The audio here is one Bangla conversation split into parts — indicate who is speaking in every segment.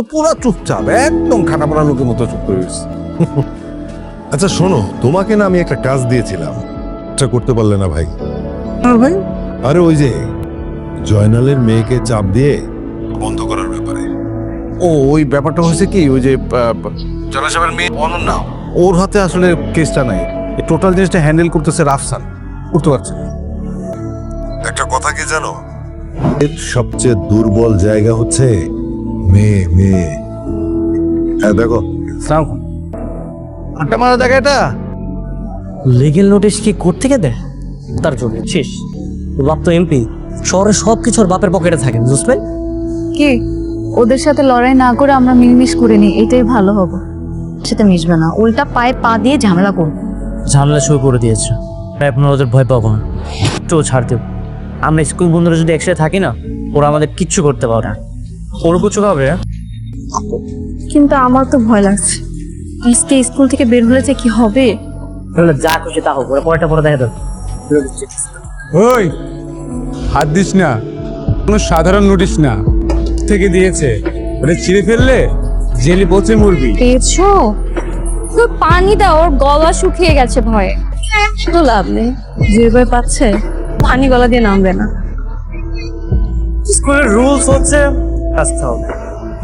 Speaker 1: তো পুরো চুপচাপ, একদম খাটা পড়া লোকের মতো চুপ করে গেছে।
Speaker 2: আচ্ছা শোনো, তোমাকে না আমি একটা কাজ দিয়েছিলাম, এটা করতে পারলে না ভাই।
Speaker 1: আর ভাই
Speaker 2: আরে ওই যে জয়নালের মেয়েকে চাপ দিয়ে বন্ধ করার ব্যাপারে।
Speaker 1: ওই ব্যাপারটা হয়েছে কি, ওই যে জনাব সাহেবের মেয়ে অনন্যা, ওর হাতে আসলে কেসটা নাই, টোটাল জিনিসটা হ্যান্ডেল করতেছে রাফসান, করতে পারছে না।
Speaker 2: একটা কথা কি জানো, এর সবচেয়ে দুর্বল জায়গা হচ্ছে মেয়ে। মেয়ে হ্যাঁ দেখো,
Speaker 1: আটটা মারা জায়গাটা
Speaker 3: লিগেল নোটিশ কি কোর্ট থেকে দেয়? তার জন্য শেষ। ওর বাপ তো এমপি, শহরে সবকিছু ওর বাপের পকেটে থাকে, বুঝবেন?
Speaker 4: কে ওদের সাথে লড়াই না করে আমরা মিলমিশ করে নিই, এটাই ভালো হবে। সাথে মিশবে না, উল্টা পায়ে পা দিয়ে ঝামেলা করবো।
Speaker 3: ঝামেলা শুরু করে দিয়েছে, এখন ওদের ভয় পাবো না, একটু ছাড় দেব। আমরা স্কুল বন্ধুরা যদি একসাথে থাকি না, ওরা আমাদের কিচ্ছু করতে পারে না। ওর কিছু হবে।
Speaker 4: কিন্তু আমার তো ভয় লাগছে, আজকে স্কুল থেকে বের হলে যে কি হবে।
Speaker 3: যা খুশি তা হোক, ওরা পরেরটা পরে দেখা যাবে।
Speaker 5: ওই হাত দিস না, কোনো সাধারণ নোটিশ না, থেকে দিয়েছে, ওটা ছিঁড়ে ফেললে জেলে পচে মরবি।
Speaker 4: পেয়েছো তো পানি দাও, ওর গলা শুকিয়ে গেছে ভয়ে। শুধু লাভ নেই, যে ভয় পাচ্ছে পানি গলা দিয়ে নামবে না।
Speaker 3: স্কুলের রুলস হচ্ছে আসতে হবে,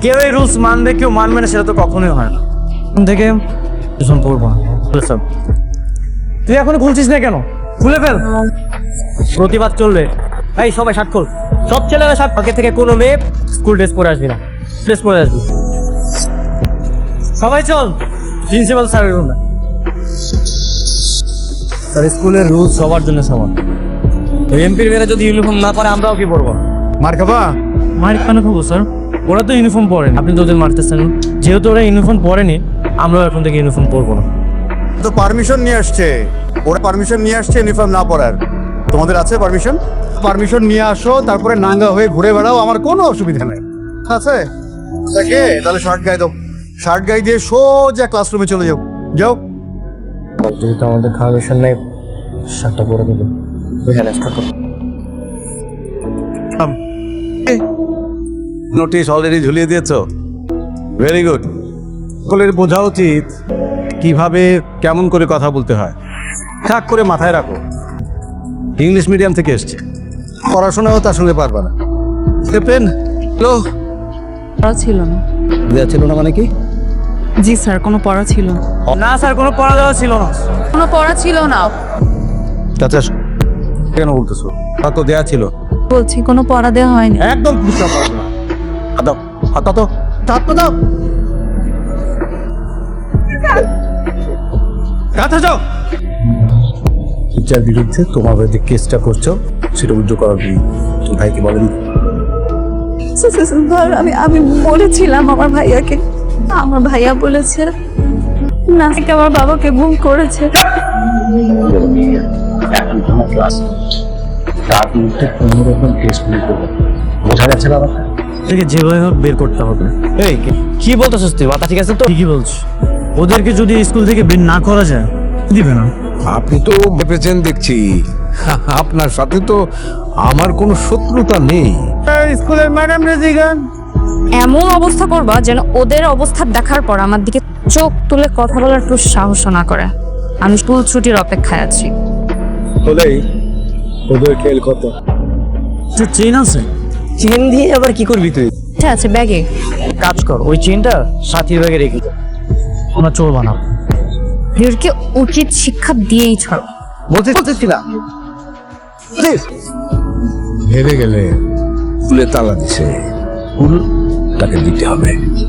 Speaker 3: কেউ এই রুলস মানবে কেউ মানবে না, সেটা তো কখনোই হয় না। এখন থেকে টিউশন পড়বো না। তুই এখনো খুলছিস না কেন? খুলে ফেল, প্রতিবাদ চলবে। এই সবাই শার্ট খোল, সব ছেলেরা শার্ট। আগে থেকে কোনো মেয়ে স্কুল ড্রেস পরে আসবি না, ড্রেস পরে আসবি। সবাই চল, প্রিন্সিপাল স্যারের রুমে। স্যার স্কুলের রুলস সবার জন্য সমান। এমপির মেয়েরা যদি ইউনিফর্ম না পরে আমরাও কি পরবো?
Speaker 5: মার খাবা?
Speaker 3: মার কেন খাবো স্যার? ওরা তো ইউনিফর্ম পরেন, আপনি তো ওদের মারতেছেন। যেহেতু ওরা ইউনিফর্ম পরেনি, আমরাও এখন থেকে ইউনিফর্ম পরবো না।
Speaker 6: তো পারমিশন নিয়ে আসছে, ওরা পারমিশন নিয়ে আসছে ইউনিফর্ম না পরার। তোমাদের আছে পারমিশন? পারমিশন নিয়ে আসো, তারপরে নাঙ্গা হয়ে ঘুরে বেড়াও, আমার কোনো অসুবিধা নেই। আছে দেখে তাহলে শার্ট গায়ে দাও, শার্ট গায়ে দিয়ে সোজা ক্লাসরুমে চলে যাও। যাও।
Speaker 3: যেহেতু আমাদের পারমিশন নেই, শার্টটা পরে দেবো।
Speaker 1: নোটিশ অলরেডি ঝুলিয়ে দিয়েছো, ভেরি গুড। সকলের বোঝা উচিত কিভাবে কেমন করে কথা বলতে হয়, ঠাক করে মাথায় রাখো। ইংলিশ মিডিয়াম থেকে এসছে, পড়াশোনাও তার সঙ্গে পারবা না। পেন
Speaker 4: পড়া ছিল না।
Speaker 1: দেওয়া ছিল না মানে কি?
Speaker 4: জি স্যার, কোনো পড়া ছিল না।
Speaker 3: না স্যার, কোনো পড়া দেওয়া ছিল না।
Speaker 4: কোনো পড়া ছিল না
Speaker 1: চাচা কেন বলতেছো? তা তো দেয়া ছিল।
Speaker 4: বলছি, কোনো পড়া দেওয়া হয়নি।
Speaker 1: একদম বুঝতে পারবো না। দাও হাত তো হাত তো দাও, কাছে যাও। যার বিরুদ্ধে তোমাদের যে কেসটা করছো সেটা উদ্যোগ করার ভাইকে বলেনি?
Speaker 4: স্যার, আমি বলেছিলাম আমার ভাইয়াকে, আমার ভাইয়া বলেছে না, আমার বাবাকে গুম করেছে।
Speaker 7: এখন তোমার ক্লাস, তার মধ্যে কোনো রকম কেস করবো, বোঝা যাচ্ছে না?
Speaker 3: থেকে যেভাবে হোক বের করতে হবে। এই কি বলতেছিস তুই? মাথা ঠিক আছে তো? ঠিকই বলছিস। ওদেরকে যদি স্কুল থেকে বের না করা যায়, দিবে না।
Speaker 1: আপনি তো ভেবেছেন দেখছি, আপনার সাথে তো আমার কোনো শত্রুতা নেই।
Speaker 5: স্কুলের ম্যাডাম রেজিগান
Speaker 4: এমন অবস্থা করবা যেন ওদের অবস্থা দেখার পর আমার দিকে চোখ তুলে কথা বলার একটু সাহস না করে। আমি স্কুল ছুটির অপেক্ষায় আছি।
Speaker 1: হলেই ওদের খেল কত।
Speaker 3: চেন আছে? চেন দিয়ে আবার কি করবি তুই?
Speaker 4: ঠিক আছে, ব্যাগে।
Speaker 3: কাজ কর, ওই চেনটা সাথীর ব্যাগে রেখে দে, আমরা চোর বানাবো।
Speaker 4: ভিড়কে উচিত শিক্ষা দিয়েই ছাড়ো।
Speaker 1: বলতেছিলাম
Speaker 2: হেরে গেলে
Speaker 1: ফুলে তালা দিছে, ফুল তাকে দিতে হবে।